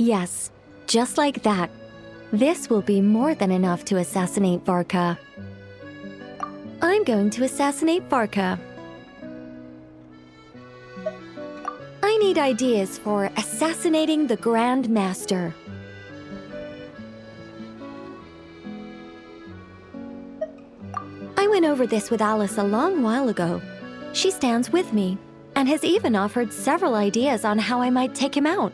Yes, just like that. This will be more than enough to assassinate Varka. I'm going to assassinate Varka. I need ideas for assassinating the Grand Master. I went over this with Alice a long while ago. She stands with me, and has even offered several ideas on how I might take him out.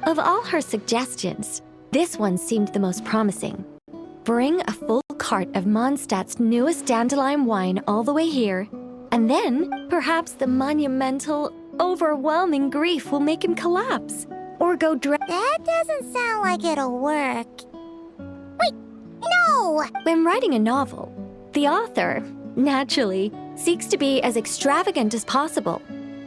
Of all her suggestions, this one seemed the most promising. Bring a full cart of Mondstadt's newest dandelion wine all the way here, and then perhaps the monumental, overwhelming grief will make him collapse, or go That doesn't sound like it'll work. Wait, no! When writing a novel, the author, naturally, seeks to be as extravagant as possible,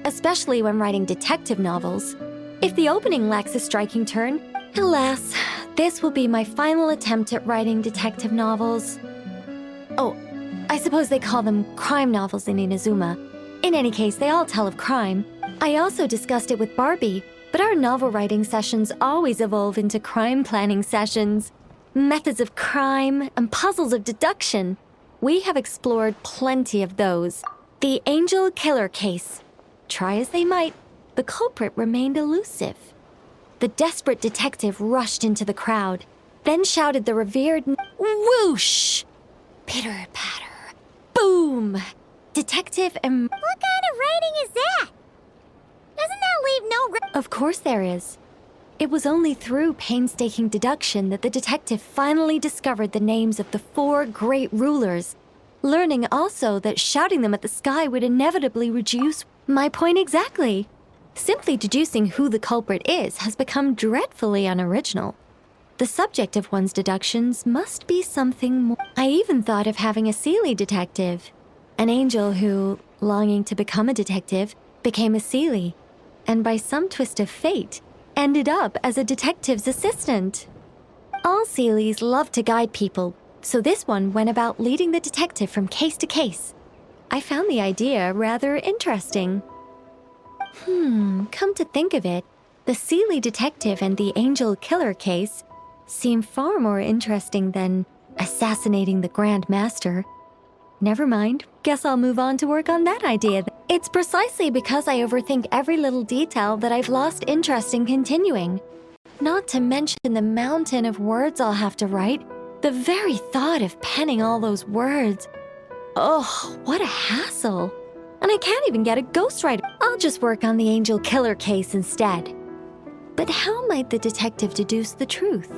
especially when writing detective novels. If the opening lacks a striking turn, alas, this will be my final attempt at writing detective novels. Oh, I suppose they call them crime novels in Inazuma. In any case, they all tell of crime. I also discussed it with Barbie, but our novel writing sessions always evolve into crime planning sessions. Methods of crime and puzzles of deduction. We have explored plenty of those. The Angel Killer case. Try as they might, the culprit remained elusive. The desperate detective rushed into the crowd, then shouted the revered whoosh! Pitter-patter. Boom! Detective and... What kind of writing is that? Doesn't that leave no... Of course there is. It was only through painstaking deduction that the detective finally discovered the names of the 4 great rulers, learning also that shouting them at the sky would inevitably reduce... My point exactly. Simply deducing who the culprit is has become dreadfully unoriginal. The subject of one's deductions must be something more. I even thought of having a Seelie detective. An angel who, longing to become a detective, became a Seelie, and by some twist of fate, ended up as a detective's assistant. All Seelies love to guide people, so this one went about leading the detective from case to case. I found the idea rather interesting. Come to think of it, the Seelie detective and the Angel Killer case seem far more interesting than assassinating the Grand Master. Never mind, guess I'll move on to work on that idea. It's precisely because I overthink every little detail that I've lost interest in continuing. Not to mention the mountain of words I'll have to write. The very thought of penning all those words. Oh, what a hassle. And I can't even get a ghostwriter. I'll just work on the Angel Killer case instead. But how might the detective deduce the truth?